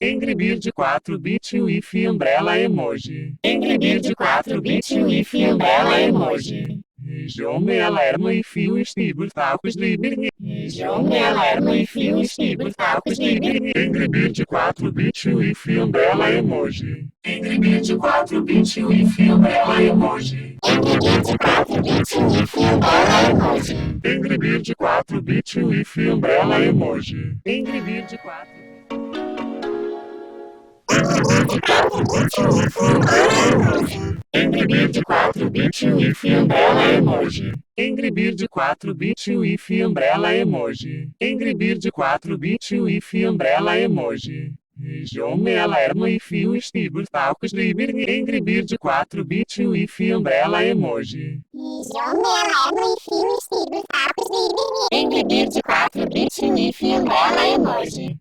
Angry Bird 4-bit with umbrella emoji. Angry Bird 4-bit with umbrella emoji. Região alarma e fio estibur tacos livre. Região alarma e fio estibur tacos livre. Angry Bird 4-bit with umbrella emoji. Angry Bird 4-bit with umbrella emoji. Angry Bird 4-bit with umbrella emoji. Angry Bird 4-bit with umbrella emoji. Angry Bird 4. Angry Bird 4-bit with umbrella emoji. Angry Bird 4-bit with umbrella emoji. Angry Bird 4-bit with umbrella emoji. Região alarma e fio estibur tacos livre. Angry Bird 4-bit with umbrella emoji. Região alarma e fio estibur tacos livre. Angry Bird 4-bit with umbrella emoji.